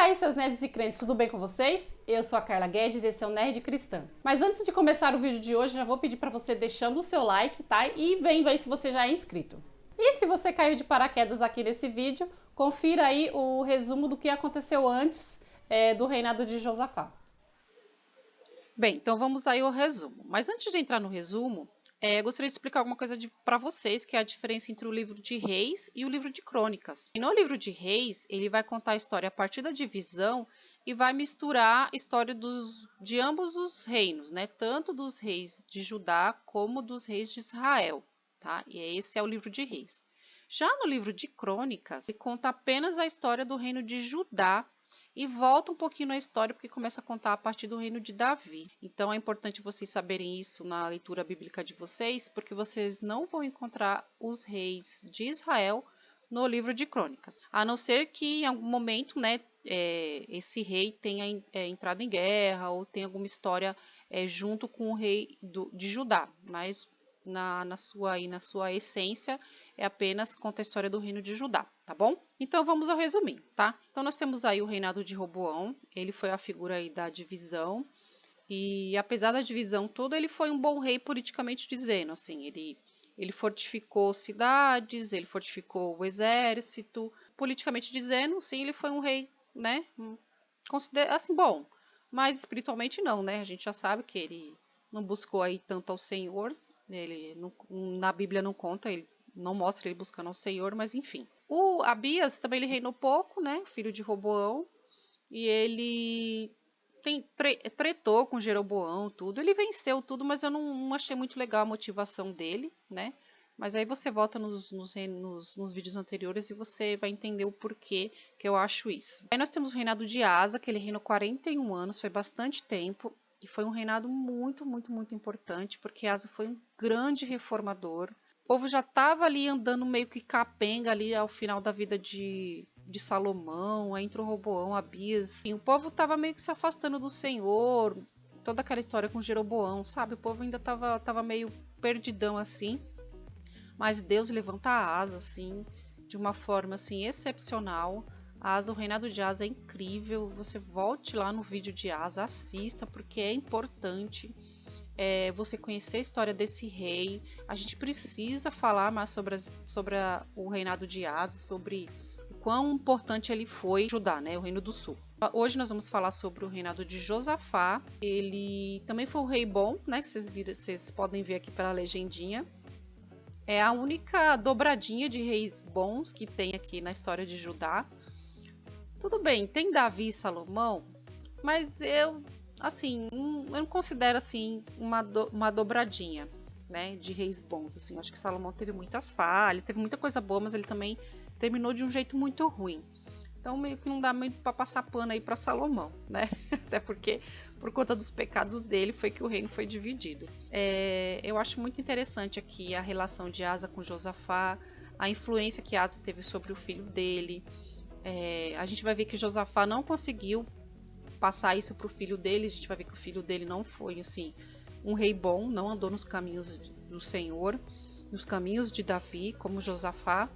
aí, seus nerds e crentes, tudo bem com vocês? Eu sou a Carla Guedes e esse é o Nerd Cristã. Mas antes de começar o vídeo de hoje, já vou pedir para você deixando o seu like, tá? E vem aí se você já é inscrito. E se você caiu de paraquedas aqui nesse vídeo, confira aí o resumo do que aconteceu antes do reinado de Josafá. Bem, então vamos aí ao resumo. Mas antes de entrar no resumo, eu gostaria de explicar alguma coisa para vocês, que é a diferença entre o livro de Reis e o livro de Crônicas. E no livro de Reis, ele vai contar a história a partir da divisão e vai misturar a história de ambos os reinos, né? Tanto dos reis de Judá como dos reis de Israel, tá? E esse é o livro de Reis. Já no livro de Crônicas, ele conta apenas a história do reino de Judá e volta um pouquinho na história porque começa a contar a partir do reino de Davi. Então é importante vocês saberem isso na leitura bíblica de vocês, porque vocês não vão encontrar os reis de Israel no livro de Crônicas. A não ser que em algum momento, né, esse rei tenha entrado em guerra ou tenha alguma história junto com o rei de Judá, mas na sua essência é apenas conta a história do reino de Judá, tá bom? Então vamos ao resuminho, tá? Então nós temos aí o reinado de Roboão, ele foi a figura aí da divisão e apesar da divisão toda, ele foi um bom rei politicamente dizendo, assim, ele fortificou cidades, ele fortificou o exército, politicamente dizendo, sim, ele foi um rei, né, assim, bom, mas espiritualmente não, né? A gente já sabe que ele não buscou aí tanto ao Senhor. Ele não, na Bíblia não conta, ele não mostra ele buscando ao Senhor, mas enfim. O Abias também ele reinou pouco, né? Filho de Roboão. E ele tretou com Jeroboão, tudo. Ele venceu tudo, mas eu não achei muito legal a motivação dele, né? Mas aí você volta nos vídeos anteriores e você vai entender o porquê que eu acho isso. Aí nós temos o reinado de Asa, que ele reinou 41 anos, foi bastante tempo. E foi um reinado muito, muito, muito importante, porque Asa foi um grande reformador. O povo já estava ali andando meio que capenga ali ao final da vida de Salomão, aí entrou Roboão, Abias. E o povo estava meio que se afastando do Senhor, toda aquela história com Jeroboão, sabe? O povo ainda estava meio perdidão assim. Mas Deus levanta a Asa assim, de uma forma assim excepcional. Asa, o reinado de Asa é incrível, você volte lá no vídeo de Asa, assista, porque é importante você conhecer a história desse rei. A gente precisa falar mais sobre o reinado de Asa, sobre o quão importante ele foi Judá, né, o reino do sul. Hoje nós vamos falar sobre o reinado de Josafá. Ele também foi um rei bom, né, vocês podem ver aqui pela legendinha. É a única dobradinha de reis bons que tem aqui na história de Judá. Tudo bem, tem Davi e Salomão, mas eu não considero assim uma dobradinha, né, de reis bons. Assim, eu acho que Salomão teve muitas falhas, teve muita coisa boa, mas ele também terminou de um jeito muito ruim. Então meio que não dá muito para passar pano aí para Salomão, né? Até porque por conta dos pecados dele foi que o reino foi dividido. Eu acho muito interessante aqui a relação de Asa com Josafá, a influência que Asa teve sobre o filho dele. A gente vai ver que Josafá não conseguiu passar isso para o filho dele. A gente vai ver que o filho dele não foi assim um rei bom, não andou nos caminhos do Senhor, nos caminhos de Davi, como Josafá.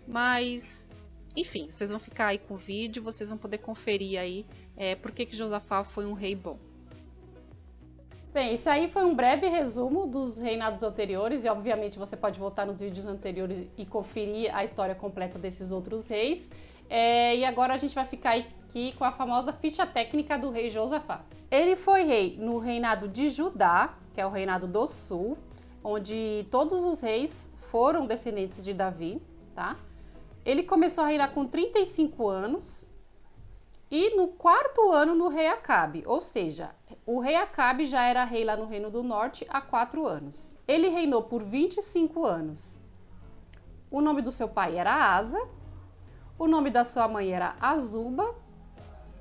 Mas, enfim, vocês vão ficar aí com o vídeo, vocês vão poder conferir aí por que Josafá foi um rei bom. Bem, isso aí foi um breve resumo dos reinados anteriores e obviamente você pode voltar nos vídeos anteriores e conferir a história completa desses outros reis. E agora a gente vai ficar aqui com a famosa ficha técnica do rei Josafá. Ele foi rei no reinado de Judá, que é o reinado do sul, onde todos os reis foram descendentes de Davi, tá? Ele começou a reinar com 35 anos e no 4º ano no rei Acabe, ou seja, o rei Acabe já era rei lá no Reino do Norte há 4 anos. Ele reinou por 25 anos. O nome do seu pai era Asa, o nome da sua mãe era Azuba,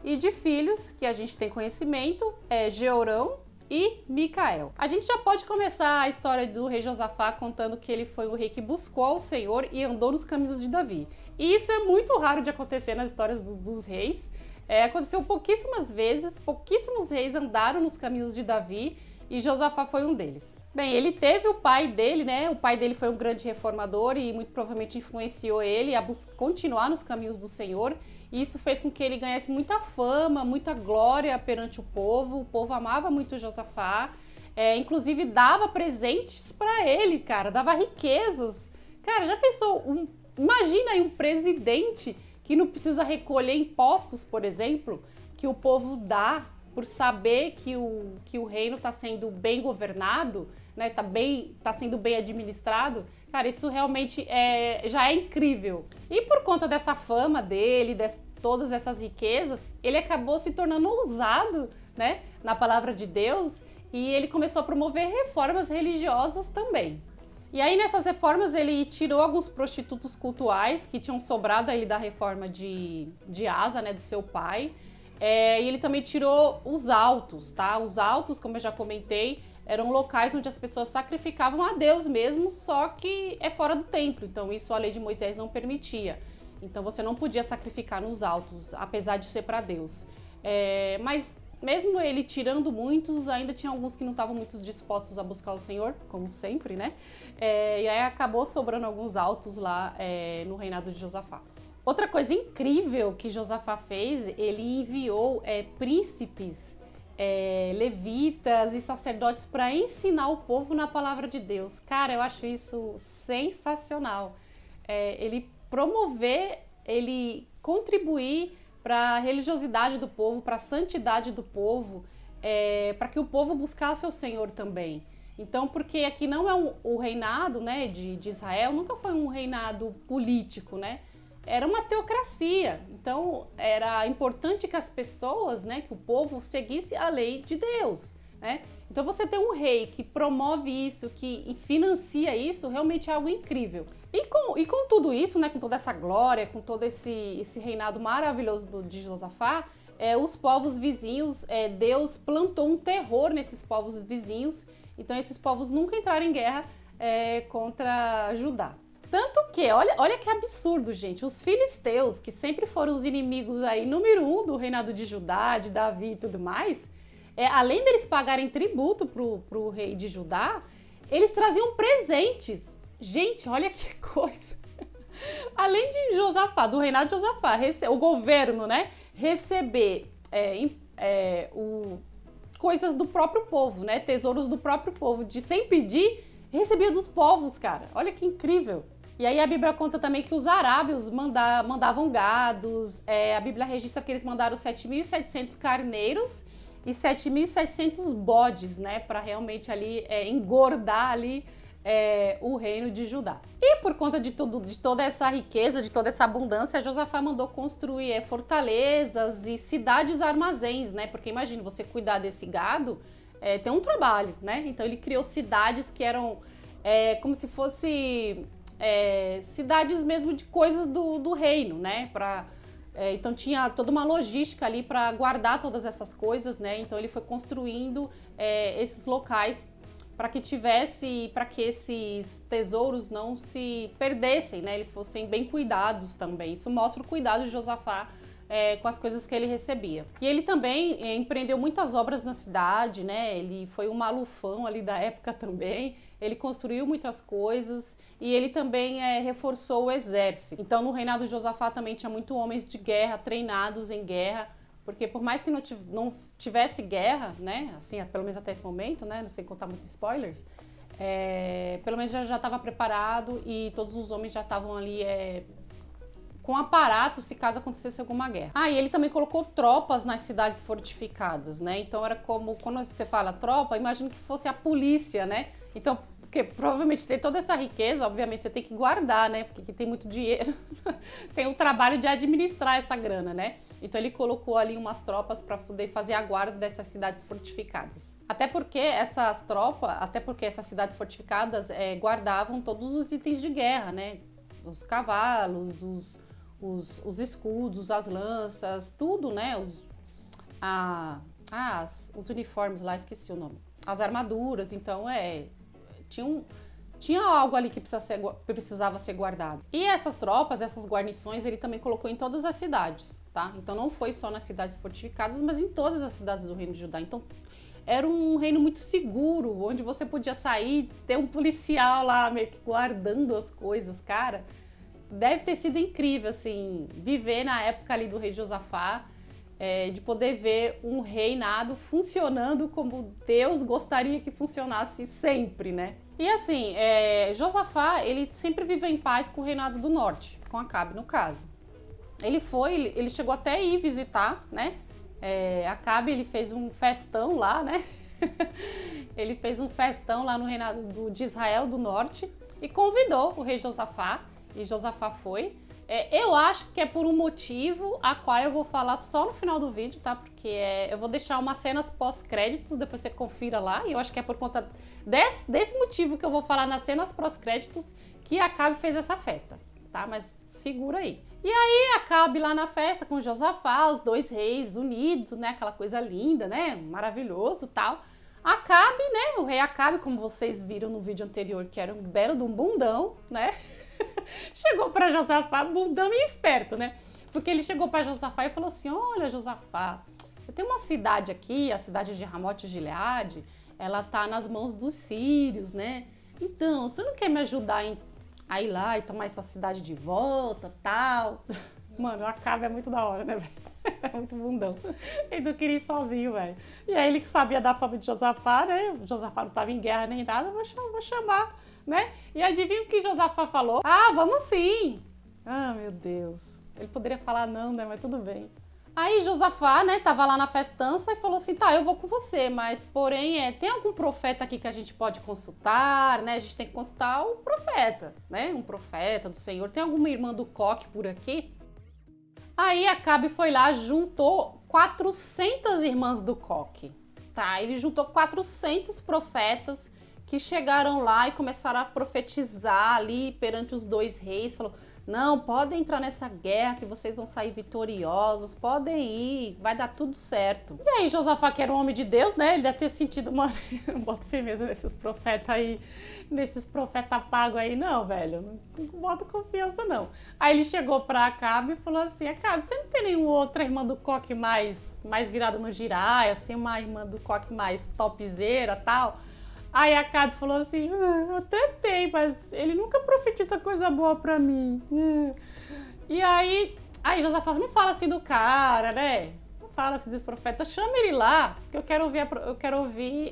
e de filhos, que a gente tem conhecimento, é Jeorão e Micael. A gente já pode começar a história do rei Josafá contando que ele foi o rei que buscou ao Senhor e andou nos caminhos de Davi. E isso é muito raro de acontecer nas histórias dos reis. Aconteceu pouquíssimas vezes, pouquíssimos reis andaram nos caminhos de Davi e Josafá foi um deles. Bem, ele teve o pai dele, né? O pai dele foi um grande reformador e muito provavelmente influenciou ele a continuar nos caminhos do Senhor. E isso fez com que ele ganhasse muita fama, muita glória perante o povo amava muito Josafá, inclusive dava presentes para ele, cara, dava riquezas. Cara, já pensou, imagina aí um presidente que não precisa recolher impostos, por exemplo, que o povo dá por saber que o reino está sendo bem governado, né? Tá sendo bem administrado. Cara, isso realmente já é incrível. E por conta dessa fama dele, todas essas riquezas, ele acabou se tornando ousado, né, na palavra de Deus, e ele começou a promover reformas religiosas também. E aí nessas reformas ele tirou alguns prostitutos cultuais que tinham sobrado a ele da reforma de Asa, né, do seu pai. E ele também tirou os altos, tá? Os altos, como eu já comentei, eram locais onde as pessoas sacrificavam a Deus mesmo, só que é fora do templo. Então isso a lei de Moisés não permitia. Então você não podia sacrificar nos altos, apesar de ser para Deus. Mas mesmo ele tirando muitos, ainda tinha alguns que não estavam muito dispostos a buscar o Senhor, como sempre, né? E aí acabou sobrando alguns altos lá no reinado de Josafá. Outra coisa incrível que Josafá fez, ele enviou príncipes, levitas e sacerdotes para ensinar o povo na palavra de Deus. Cara, eu acho isso sensacional. Ele promover, ele contribuir para a religiosidade do povo, para a santidade do povo, para que o povo buscasse o Senhor também. Então, porque aqui não é o reinado, né, de Israel, nunca foi um reinado político, né? Era uma teocracia, então era importante que as pessoas, né, que o povo seguisse a lei de Deus, né? Então você ter um rei que promove isso, que financia isso, realmente é algo incrível. E com tudo isso, né, com toda essa glória, com todo esse reinado maravilhoso de Josafá, os povos vizinhos, Deus plantou um terror nesses povos vizinhos, então esses povos nunca entraram em guerra contra Judá. Tanto que, olha que absurdo, gente, os filisteus, que sempre foram os inimigos aí, número 1 do reinado de Judá, de Davi e tudo mais, além deles pagarem tributo pro rei de Judá, eles traziam presentes. Gente, olha que coisa. Além de Josafá, do reinado de Josafá, o governo, né, receber coisas do próprio povo, né, tesouros do próprio povo, sem pedir, recebia dos povos, cara. Olha que incrível. E aí a Bíblia conta também que os arábios mandavam gados, a Bíblia registra que eles mandaram 7.700 carneiros e 7.700 bodes, né, para realmente ali engordar ali o reino de Judá. E por conta de toda essa riqueza, de toda essa abundância, Josafá mandou construir fortalezas e cidades armazéns, né, porque imagina, você cuidar desse gado, tem um trabalho, né, então ele criou cidades que eram como se fosse cidades mesmo de coisas do reino, né? Então tinha toda uma logística ali para guardar todas essas coisas, né? Então ele foi construindo esses locais para que esses tesouros não se perdessem, né? Eles fossem bem cuidados também. Isso mostra o cuidado de Josafá com as coisas que ele recebia. E ele também empreendeu muitas obras na cidade, né? Ele foi um malufão ali da época também. Ele construiu muitas coisas e ele também reforçou o exército. Então, no reinado de Josafá também tinha muitos homens de guerra, treinados em guerra, porque por mais que não tivesse guerra, né, assim, pelo menos até esse momento, né, não sei contar muitos spoilers, pelo menos já estava preparado e todos os homens já estavam ali com aparato se caso acontecesse alguma guerra. E ele também colocou tropas nas cidades fortificadas, né? Então era como, quando você fala tropa, imagino que fosse a polícia, né? Então, porque provavelmente tem toda essa riqueza, obviamente você tem que guardar, né? Porque tem muito dinheiro, tem o trabalho de administrar essa grana, né? Então ele colocou ali umas tropas para poder fazer a guarda dessas cidades fortificadas. Até porque essas cidades fortificadas guardavam todos os itens de guerra, né? Os cavalos, os escudos, as lanças, tudo, né? Os uniformes lá, esqueci o nome. As armaduras, então tinha algo ali que precisava ser guardado. E essas tropas, essas guarnições, ele também colocou em todas as cidades, tá? Então não foi só nas cidades fortificadas, mas em todas as cidades do reino de Judá. Então era um reino muito seguro, onde você podia sair, ter um policial lá meio que guardando as coisas, cara. Deve ter sido incrível, assim, viver na época ali do rei Josafá, de poder ver um reinado funcionando como Deus gostaria que funcionasse sempre, né? E assim, Josafá, ele sempre viveu em paz com o reinado do norte, com Acabe no caso. Ele chegou até a ir visitar, né? Acabe, ele fez um festão lá, né? Ele fez um festão lá no reinado de Israel do norte e convidou o rei Josafá, e Josafá foi. Eu acho que é por um motivo a qual eu vou falar só no final do vídeo, tá? Porque eu vou deixar umas cenas pós-créditos, depois você confira lá. E eu acho que é por conta desse motivo que eu vou falar nas cenas pós-créditos que Acabe fez essa festa, tá? Mas segura aí. E aí Acabe lá na festa com Josafá, os dois reis unidos, né? Aquela coisa linda, né? Maravilhoso e tal. Acabe, né? O rei Acabe, como vocês viram no vídeo anterior, que era um belo de um bundão, né? Chegou para Josafá, bundão e esperto, né? Porque ele chegou para Josafá e falou assim: olha, Josafá, eu tenho uma cidade aqui, a cidade de Ramote-Gileade, ela tá nas mãos dos sírios, né? Então, você não quer me ajudar a ir lá e tomar essa cidade de volta, tal? Mano, o Acabe é muito da hora, né, velho? É muito bundão. Ele não queria ir sozinho, velho. E aí ele que sabia da fama de Josafá, né? Josafá não tava em guerra nem nada, vou chamar, né? E adivinha o que Josafá falou? Ah, vamos sim! Ah, meu Deus. Ele poderia falar não, né? Mas tudo bem. Aí Josafá, né, tava lá na festança e falou assim, tá, eu vou com você, mas porém, tem algum profeta aqui que a gente pode consultar, né? A gente tem que consultar o profeta, né? Um profeta do Senhor. Tem alguma irmã do coque por aqui? Aí Acabe foi lá, juntou 400 irmãs do coque, tá? Ele juntou 400 profetas que chegaram lá e começaram a profetizar ali perante os dois reis, falou, não, podem entrar nessa guerra que vocês vão sair vitoriosos, podem ir, vai dar tudo certo. E aí Josafá, que era um homem de Deus, né, ele deve ter sentido uma... Não boto firmeza nesses profetas aí, nesses profetas pagos aí, não, velho, não boto confiança não. Aí ele chegou pra Acabe e falou assim, Acabe, você não tem nenhuma outra irmã do coque mais virada no giraia, assim, uma irmã do coque mais topzeira e tal? Aí Acabe falou assim, eu até tenho, mas ele nunca profetiza coisa boa pra mim. E aí Josafá, não fala assim do cara, né? Não fala assim desse profeta, chama ele lá, que eu quero ouvir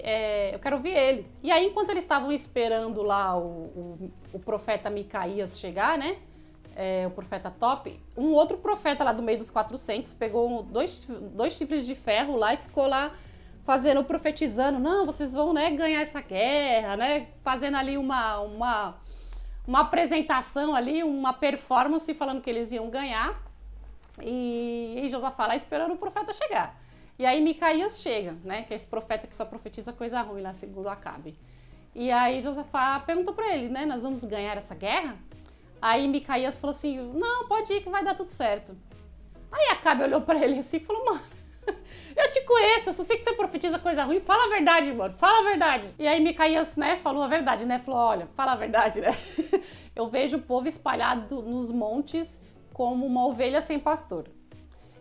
ele. E aí, enquanto eles estavam esperando lá o profeta Micaías chegar, né? O profeta top, um outro profeta lá do meio dos 400 pegou dois chifres de ferro lá e ficou lá profetizando, não, vocês vão, né, ganhar essa guerra, né, fazendo ali uma apresentação ali, uma performance falando que eles iam ganhar, e Josafá lá esperando o profeta chegar. E aí Micaías chega, né, que é esse profeta que só profetiza coisa ruim lá, segundo Acabe. E aí Josafá perguntou pra ele, né, nós vamos ganhar essa guerra? Aí Micaías falou assim, não, pode ir que vai dar tudo certo. Aí Acabe olhou pra ele assim e falou, mano, eu te conheço, eu só sei que você profetiza coisa ruim, fala a verdade, mano, fala a verdade. E aí Micaías, né, falou a verdade, né, falou, olha, fala a verdade, né, eu vejo o povo espalhado nos montes como uma ovelha sem pastor.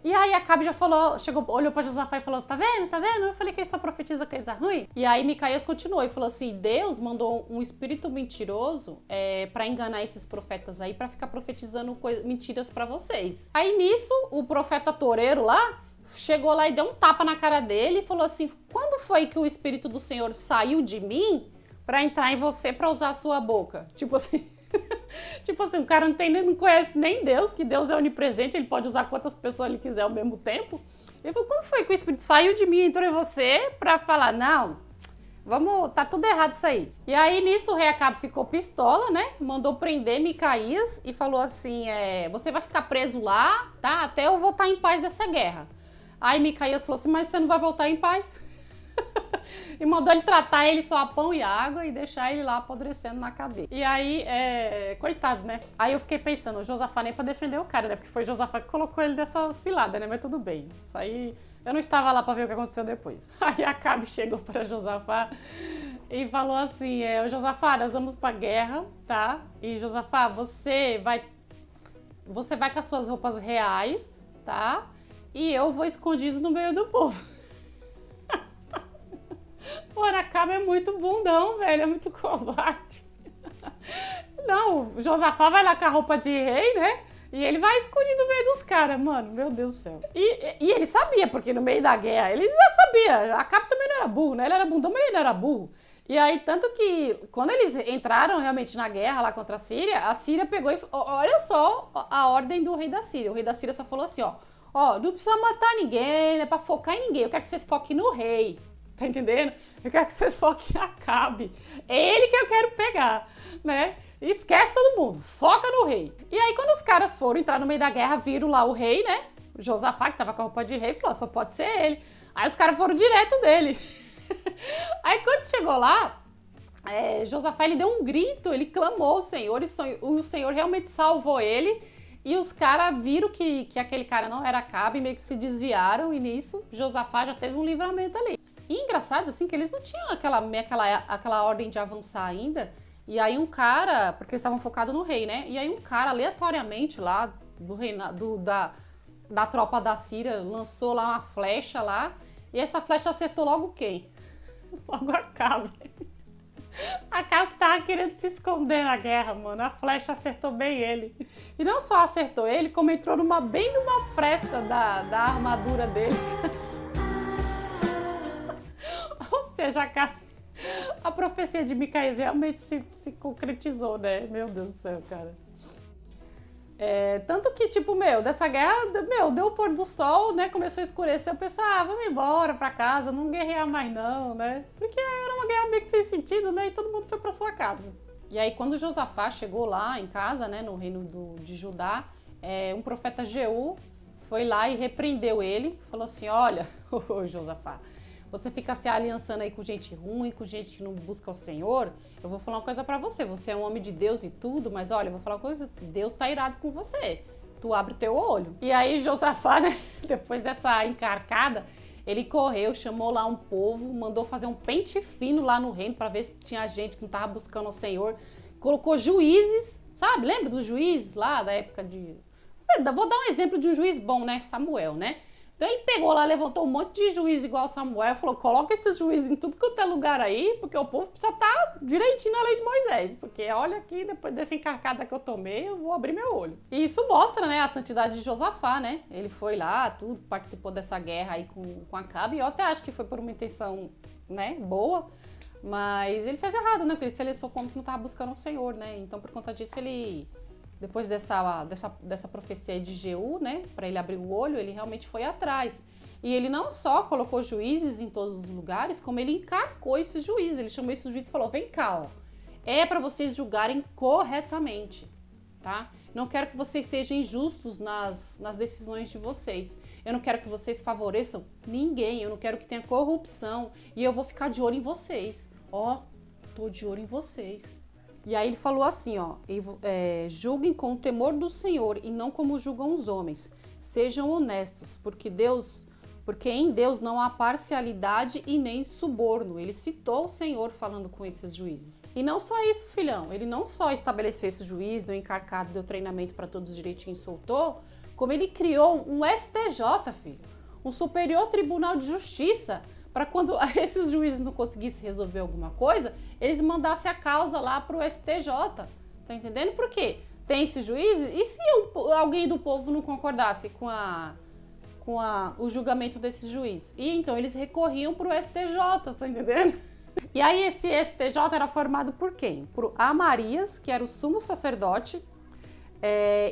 E aí Acabe já falou, olhou pra Josafá e falou, tá vendo, eu falei que ele só profetiza coisa ruim. E aí Micaías continuou e falou assim, Deus mandou um espírito mentiroso pra enganar esses profetas aí, pra ficar profetizando mentiras pra vocês. Aí nisso, o profeta toureiro lá, chegou lá e deu um tapa na cara dele e falou assim, quando foi que o Espírito do Senhor saiu de mim pra entrar em você pra usar a sua boca? Tipo assim, o cara não conhece nem Deus, que Deus é onipresente, ele pode usar quantas pessoas ele quiser ao mesmo tempo. Ele falou, quando foi que o Espírito saiu de mim e entrou em você pra falar, não, tá tudo errado isso aí. E aí nisso o rei Acabe ficou pistola, né, mandou prender Micaías e falou assim, você vai ficar preso lá, tá, até eu voltar em paz dessa guerra. Aí Micaías falou assim, mas você não vai voltar em paz? E mandou ele tratar ele só a pão e água e deixar ele lá apodrecendo na cadeia. E aí, coitado, né? Aí eu fiquei pensando, o Josafá nem pra defender o cara, né? Porque foi Josafá que colocou ele dessa cilada, né? Mas tudo bem. Isso aí, eu não estava lá pra ver o que aconteceu depois. Aí Acabe chegou para Josafá e falou assim, Josafá, nós vamos pra guerra, tá? E Josafá, você vai com as suas roupas reais, tá? E eu vou escondido no meio do povo. O Acabe é muito bundão, velho, é muito covarde. Não, o Josafá vai lá com a roupa de rei, né? E ele vai escondido no meio dos caras, mano, meu Deus do céu. E ele sabia, porque no meio da guerra, ele já sabia. Acabe também não era burro, né? Ele era bundão, mas ele não era burro. E aí, tanto que quando eles entraram realmente na guerra lá contra a Síria pegou e... Olha só a ordem do rei da Síria. O rei da Síria só falou assim, ó, não precisa matar ninguém, não é pra focar em ninguém. Eu quero que vocês foquem no rei, tá entendendo? Eu quero que vocês foquem em Acabe. É ele que eu quero pegar, né? Esquece todo mundo, foca no rei. E aí, quando os caras foram entrar no meio da guerra, viram lá o rei, né? O Josafá, que tava com a roupa de rei, falou, só pode ser ele. Aí os caras foram direto dele. Aí quando chegou lá, Josafá ele deu um grito, ele clamou ao Senhor, e o Senhor realmente salvou ele. E os caras viram que aquele cara não era Acabe, meio que se desviaram, e nisso Josafá já teve um livramento ali. E engraçado, assim, que eles não tinham aquela ordem de avançar ainda. E aí um cara, porque eles estavam focados no rei, né? E aí um cara, aleatoriamente lá, da tropa da Síria, lançou lá uma flecha lá. E essa flecha acertou logo quem? Logo Acabe. Acabe que tava querendo se esconder na guerra, mano. A flecha acertou bem ele. E não só acertou ele, como entrou bem numa fresta da armadura dele. Ou seja, a profecia de Micaías realmente se concretizou, né? Meu Deus do céu, cara. Tanto que, tipo, dessa guerra, deu o pôr do sol, né? Começou a escurecer, eu pensei, vamos embora pra casa, não guerrear mais não, né? Porque era uma guerra meio que sem sentido, né? E todo mundo foi pra sua casa. E aí, quando Josafá chegou lá em casa, né? No reino de Judá, um profeta Jeú foi lá e repreendeu ele, falou assim, olha, ô Josafá, você fica se aliançando aí com gente ruim, com gente que não busca o Senhor, eu vou falar uma coisa pra você, você é um homem de Deus e tudo, mas olha, eu vou falar uma coisa, Deus tá irado com você, tu abre teu olho. E aí Josafá, né, depois dessa encarcada, ele correu, chamou lá um povo, mandou fazer um pente fino lá no reino pra ver se tinha gente que não tava buscando o Senhor, colocou juízes, sabe, lembra dos juízes lá da época de... Vou dar um exemplo de um juiz bom, né, Samuel, né? Então ele pegou lá, levantou um monte de juiz igual Samuel, falou, coloca esses juízes em tudo quanto é lugar aí, porque o povo precisa estar direitinho na lei de Moisés, porque olha aqui, depois dessa encarcada que eu tomei, eu vou abrir meu olho. E isso mostra, né, a santidade de Josafá, né? Ele foi lá, tudo, participou dessa guerra aí com Acabe, e eu até acho que foi por uma intenção, né, boa, mas ele fez errado, né, porque ele se selecionou como que não estava buscando o Senhor, né? Então por conta disso ele... Depois dessa profecia aí de Jeú, né, para ele abrir o olho, ele realmente foi atrás. E ele não só colocou juízes em todos os lugares, como ele encarcou esses juízes. Ele chamou esses juízes e falou, vem cá, ó, é para vocês julgarem corretamente, tá? Não quero que vocês sejam injustos nas decisões de vocês. Eu não quero que vocês favoreçam ninguém, eu não quero que tenha corrupção. E eu vou ficar de olho em vocês. Ó, tô de olho em vocês. E aí ele falou assim, ó, julguem com o temor do Senhor e não como julgam os homens. Sejam honestos, porque em Deus não há parcialidade e nem suborno. Ele citou o Senhor falando com esses juízes. E não só isso, filhão. Ele não só estabeleceu esses juízes, deu encarcado, deu treinamento para todos direitinho e soltou, como ele criou um STJ, filho. Um Superior Tribunal de Justiça, para quando esses juízes não conseguissem resolver alguma coisa, eles mandassem a causa lá para o STJ, tá entendendo? Por quê? Tem esses juízes, e se alguém do povo não concordasse com o julgamento desse juiz? E então eles recorriam para o STJ, tá entendendo? E aí esse STJ era formado por quem? Por Amarias, que era o sumo sacerdote,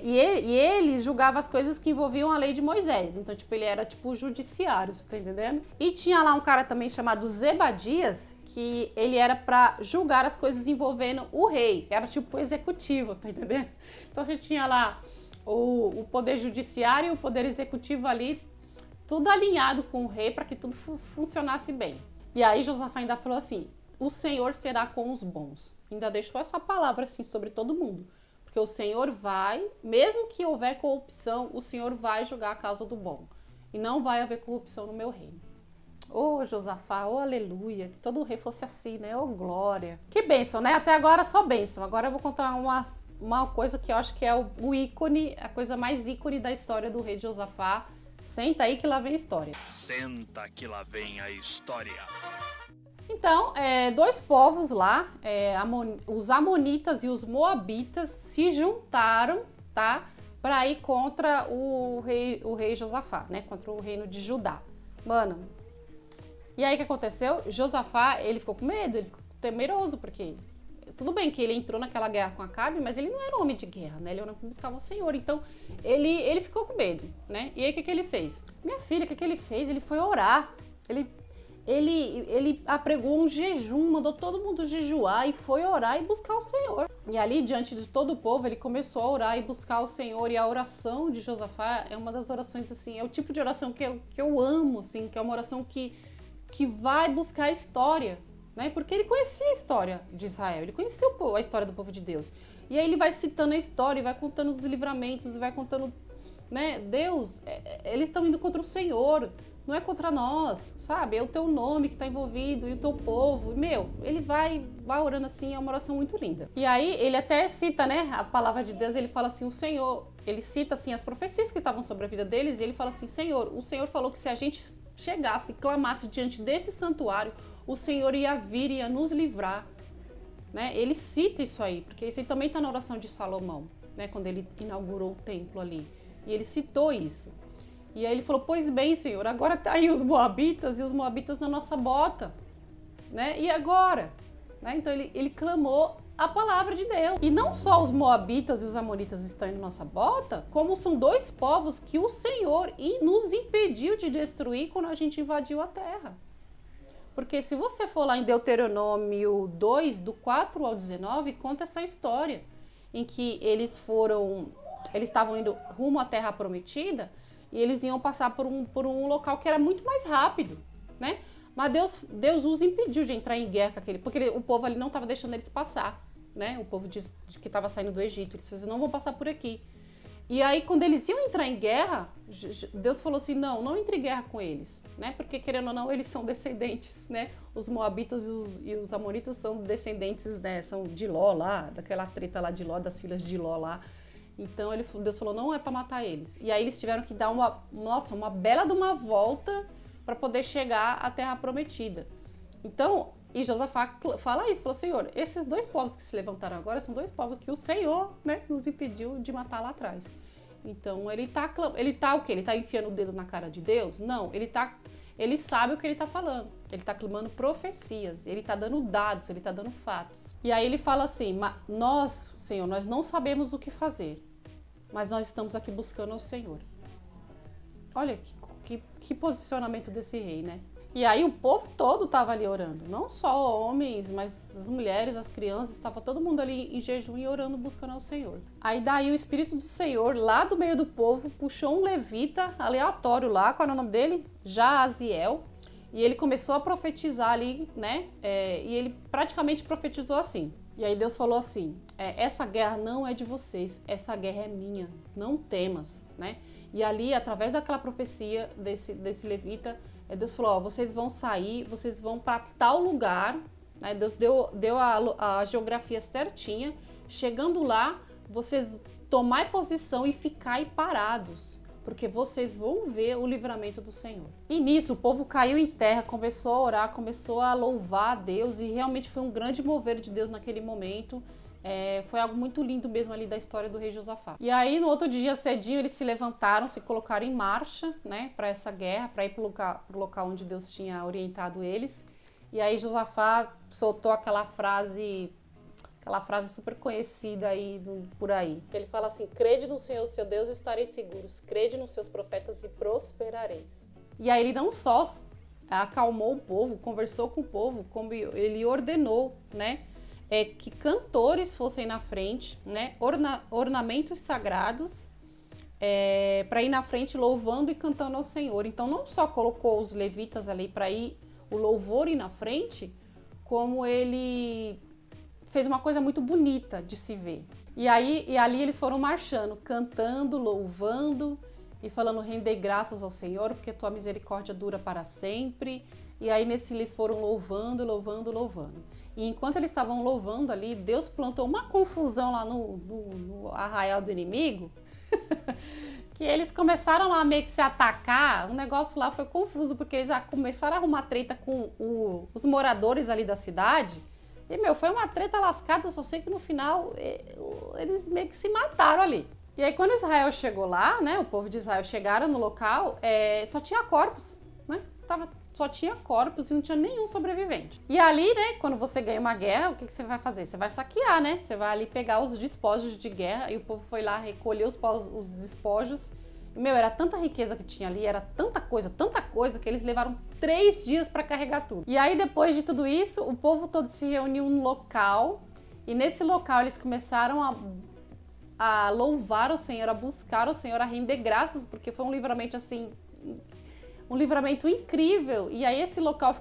e ele julgava as coisas que envolviam a lei de Moisés. Então, tipo, ele era tipo o judiciário, você tá entendendo? E tinha lá um cara também chamado Zebadias, que ele era pra julgar as coisas envolvendo o rei. Era tipo o executivo, tá entendendo? Então, você tinha lá o poder judiciário e o poder executivo ali, tudo alinhado com o rei para que tudo funcionasse bem. E aí, Josafá ainda falou assim, o Senhor será com os bons. Ainda deixou essa palavra assim sobre todo mundo. Porque o Senhor vai, mesmo que houver corrupção, o Senhor vai julgar a causa do bom. E não vai haver corrupção no meu reino. Ô Josafá, ô aleluia, que todo rei fosse assim, né? Ô glória. Que bênção, né? Até agora só bênção. Agora eu vou contar uma coisa que eu acho que é o ícone, a coisa mais ícone da história do rei Josafá. Senta aí que lá vem a história. Senta que lá vem a história. Então, dois povos lá, os amonitas e os moabitas se juntaram, tá? Para ir contra o rei Josafá, né? Contra o reino de Judá. Mano, e aí o que aconteceu? Josafá, ele ficou com medo, ele ficou temeroso, porque tudo bem que ele entrou naquela guerra com Acabe, mas ele não era um homem de guerra, né? Ele era um que buscava o Senhor. Então, ele ficou com medo, né? E aí o que ele fez? Minha filha, o que ele fez? Ele foi orar. Ele apregou um jejum, mandou todo mundo jejuar e foi orar e buscar o Senhor. E ali, diante de todo o povo, ele começou a orar e buscar o Senhor. E a oração de Josafá é uma das orações, assim, é o tipo de oração que eu amo, assim, que é uma oração que vai buscar a história, né? Porque ele conhecia a história de Israel, ele conhecia a história do povo de Deus. E aí ele vai citando a história, vai contando os livramentos, vai contando, né? Deus, eles estão indo contra o Senhor, não é contra nós, sabe? É o teu nome que está envolvido e o teu povo. Meu, ele vai orando assim, é uma oração muito linda. E aí ele até cita, né, a palavra de Deus, ele fala assim, o Senhor, ele cita assim as profecias que estavam sobre a vida deles, e ele fala assim, Senhor, o Senhor falou que se a gente chegasse e clamasse diante desse santuário, o Senhor ia vir e ia nos livrar, né? Ele cita isso aí, porque isso aí também está na oração de Salomão, né? Quando ele inaugurou o templo ali, e ele citou isso. E aí ele falou, pois bem, Senhor, agora tá aí os moabitas e os moabitas na nossa bota, né? E agora? Né? Então ele clamou a palavra de Deus. E não só os moabitas e os amonitas estão na nossa bota, como são dois povos que o Senhor nos impediu de destruir quando a gente invadiu a terra. Porque se você for lá em Deuteronômio 2, do 4 ao 19, conta essa história em que eles estavam indo rumo à terra prometida e eles iam passar por um local que era muito mais rápido, né? Mas Deus os impediu de entrar em guerra com aquele, porque o povo ali não estava deixando eles passar, né? O povo que estava saindo do Egito, eles não vão passar por aqui. E aí, quando eles iam entrar em guerra, Deus falou assim, não entre em guerra com eles, né? Porque, querendo ou não, eles são descendentes, né? Os moabitas e os amonitas são descendentes, né? São de Ló lá, daquela treta lá de Ló, das filhas de Ló lá. Então, Deus falou, não é para matar eles. E aí, eles tiveram que dar uma bela de uma volta para poder chegar à terra prometida. Então, e Josafá fala isso, falou, Senhor, esses dois povos que se levantaram agora são dois povos que o Senhor, né, nos impediu de matar lá atrás. Então, ele tá o quê? Ele tá enfiando o dedo na cara de Deus? Não, ele sabe o que ele tá falando. Ele tá clamando profecias, ele tá dando dados, ele tá dando fatos. E aí ele fala assim, nós, Senhor, nós não sabemos o que fazer, mas nós estamos aqui buscando ao Senhor. Olha que posicionamento desse rei, né? E aí o povo todo estava ali orando, não só homens, mas as mulheres, as crianças, estava todo mundo ali em jejum e orando, buscando ao Senhor. Aí daí o Espírito do Senhor, lá do meio do povo, puxou um levita aleatório lá, qual era o nome dele? Jaaziel, e ele começou a profetizar ali, né? E ele praticamente profetizou assim. E aí Deus falou assim, essa guerra não é de vocês, essa guerra é minha, não temas, né? E ali, através daquela profecia desse levita, Deus falou, vocês vão sair, vocês vão para tal lugar, né? Deus deu a geografia certinha, chegando lá, vocês tomai posição e ficai parados, porque vocês vão ver o livramento do Senhor. E nisso, o povo caiu em terra, começou a orar, começou a louvar a Deus, e realmente foi um grande mover de Deus naquele momento. Foi algo muito lindo mesmo ali da história do rei Josafá. E aí, no outro dia, cedinho, eles se levantaram, se colocaram em marcha, né, para essa guerra, para ir pro local onde Deus tinha orientado eles. E aí, Josafá soltou aquela frase super conhecida aí, por aí. Ele fala assim, crede no Senhor, seu Deus, e estareis seguros. Crede nos seus profetas e prosperareis. E aí, ele não só acalmou o povo, conversou com o povo, como ele ordenou, né, que cantores fossem na frente, né, ornamentos sagrados, para ir na frente louvando e cantando ao Senhor. Então, não só colocou os levitas ali para ir o louvor ir na frente, como ele fez uma coisa muito bonita de se ver. E ali eles foram marchando, cantando, louvando e falando, rendei graças ao Senhor, porque tua misericórdia dura para sempre. E aí eles foram louvando. E enquanto eles estavam louvando ali, Deus plantou uma confusão lá no arraial do inimigo. que eles começaram lá meio que se atacar, o negócio lá foi confuso, porque eles começaram a arrumar treta com os moradores ali da cidade, e, foi uma treta lascada, só sei que no final eles meio que se mataram ali. E aí quando Israel chegou lá, né, o povo de Israel chegaram no local, só tinha corpos, né, só tinha corpos e não tinha nenhum sobrevivente. E ali, né, quando você ganha uma guerra, o que você vai fazer? Você vai saquear, né? Você vai ali pegar os despojos de guerra e o povo foi lá recolher os despojos. E, era tanta riqueza que tinha ali, era tanta coisa, que eles levaram 3 dias para carregar tudo. E aí, depois de tudo isso, o povo todo se reuniu num local e nesse local eles começaram a louvar o Senhor, a buscar o Senhor, a render graças, porque foi um livramento assim... Um livramento incrível. E aí esse local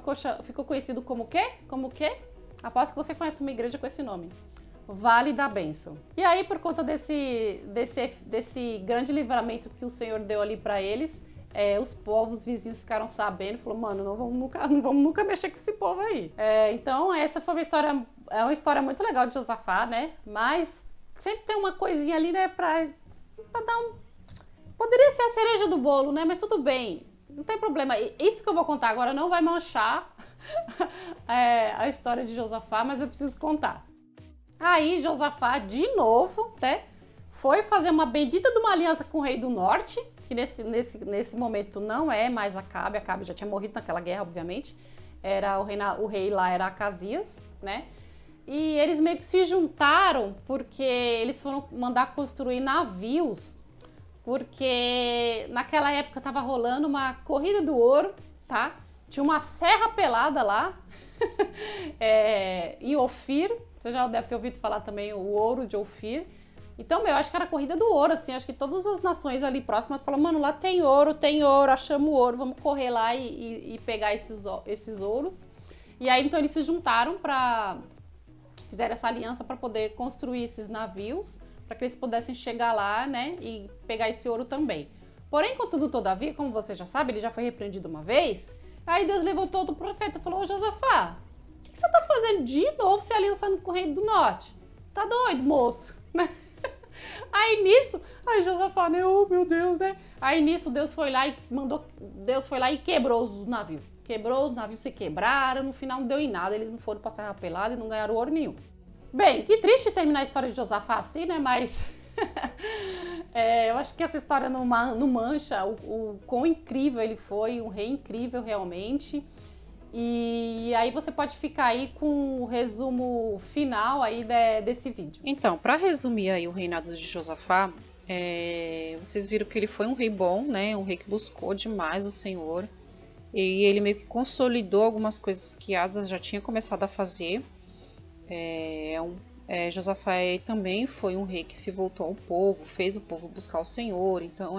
ficou conhecido como o quê? Como o quê? Aposto que você conhece uma igreja com esse nome. Vale da Bênção. E aí, por conta desse grande livramento que o Senhor deu ali para eles, os povos vizinhos ficaram sabendo, falou, mano, não vamos nunca mexer com esse povo aí. Então, essa foi uma história muito legal de Josafá, né? Mas sempre tem uma coisinha ali, né, pra dar um... Poderia ser a cereja do bolo, né? Mas tudo bem. Não tem problema. Isso que eu vou contar agora não vai manchar a história de Josafá, mas eu preciso contar. Aí Josafá, de novo, né, foi fazer uma bendita de uma aliança com o rei do norte, que nesse momento não é mais Acabe. Acabe já tinha morrido naquela guerra, obviamente. O rei lá era Acasias, né? E eles meio que se juntaram porque eles foram mandar construir navios, porque naquela época tava rolando uma corrida do ouro, tá? Tinha uma serra pelada lá, em Ofir, você já deve ter ouvido falar também o ouro de Ofir. Então, eu acho que era a corrida do ouro, assim, acho que todas as nações ali próximas falaram, mano, lá tem ouro, achamos ouro, vamos correr lá e pegar esses ouros. E aí, então, eles se juntaram fizeram essa aliança para poder construir esses navios, para que eles pudessem chegar lá, né, e pegar esse ouro também. Porém, contudo, todavia, como você já sabe, ele já foi repreendido uma vez, aí Deus levantou do profeta e falou, ô Josafá, o que você tá fazendo de novo se aliançando com o rei do norte? Tá doido, moço? Aí nisso, Josafá, né, oh meu Deus, né? Aí nisso Deus foi lá e quebrou os navios. Quebrou, os navios se quebraram, no final não deu em nada, eles não foram pra Serra Pelada e não ganharam ouro nenhum. Bem, que triste terminar a história de Josafá assim, né? Mas eu acho que essa história não mancha o quão incrível ele foi, um rei incrível realmente. E aí você pode ficar aí com o resumo final aí desse vídeo. Então, para resumir aí o reinado de Josafá, vocês viram que ele foi um rei bom, né? Um rei que buscou demais o Senhor. E ele meio que consolidou algumas coisas que Asa já tinha começado a fazer. Josafá também foi um rei que se voltou ao povo, fez o povo buscar o Senhor, então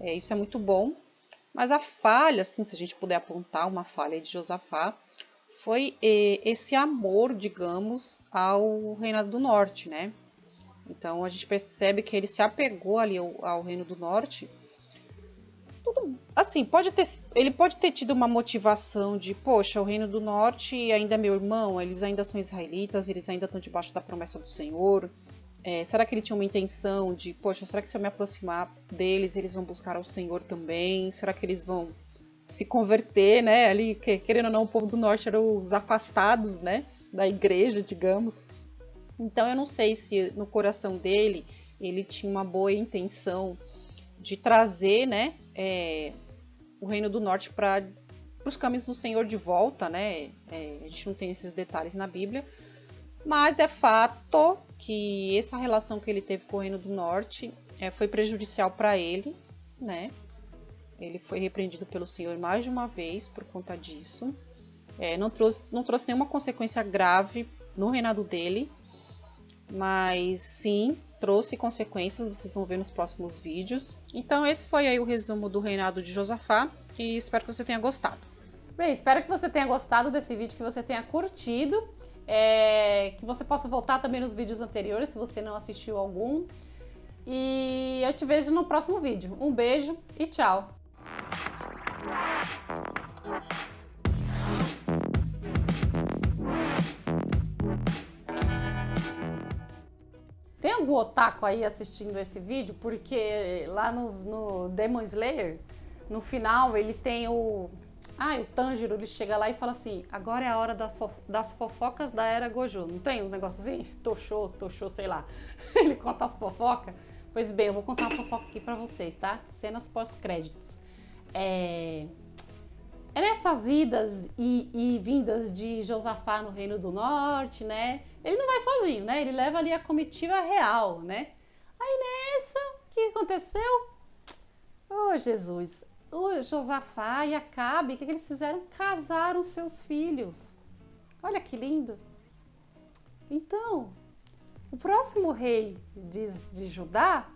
isso é muito bom. Mas a falha, assim, se a gente puder apontar uma falha de Josafá, foi esse amor, digamos, ao reinado do norte, né? Então a gente percebe que ele se apegou ali ao reino do norte. Tudo, assim, ele pode ter tido uma motivação de, poxa, o reino do norte ainda é meu irmão, eles ainda são israelitas, eles ainda estão debaixo da promessa do Senhor. Será que ele tinha uma intenção de, poxa, será que se eu me aproximar deles, eles vão buscar ao Senhor também? Será que eles vão se converter, né? Ali, querendo ou não, o povo do norte eram os afastados, né, da igreja, digamos. Então eu não sei se no coração dele ele tinha uma boa intenção de trazer, né, o reino do norte para os caminhos do Senhor de volta, né? A gente não tem esses detalhes na Bíblia, mas é fato que essa relação que ele teve com o reino do norte foi prejudicial para ele, né? Ele foi repreendido pelo Senhor mais de uma vez por conta disso. Não trouxe nenhuma consequência grave no reinado dele, mas sim trouxe consequências, vocês vão ver nos próximos vídeos. Então esse foi aí o resumo do reinado de Josafá e espero que você tenha gostado. Bem, espero que você tenha gostado desse vídeo, que você tenha curtido, que você possa voltar também nos vídeos anteriores se você não assistiu algum. E eu te vejo no próximo vídeo. Um beijo e tchau! Tem algum otaku aí assistindo esse vídeo? Porque lá no Demon Slayer, no final, ele tem o Tanjiro, ele chega lá e fala assim, agora é a hora das fofocas da Era Gojo. Não tem um negócio assim? Toshou, sei lá. Ele conta as fofocas. Pois bem, eu vou contar uma fofoca aqui pra vocês, tá? Cenas pós-créditos. É nessas idas e vindas de Josafá no Reino do Norte, né? Ele não vai sozinho, né? Ele leva ali a comitiva real, né? Aí nessa, o que aconteceu? Oh, Jesus! O Josafá e Acabe, o que eles fizeram? Casaram seus filhos. Olha que lindo! Então, o próximo rei de Judá,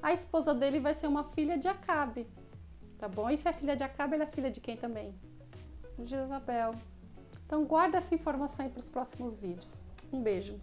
a esposa dele vai ser uma filha de Acabe. Tá bom? E se é filha de Acabe, ela é filha de quem também? De Jezabel. Então guarda essa informação aí para os próximos vídeos. Um beijo.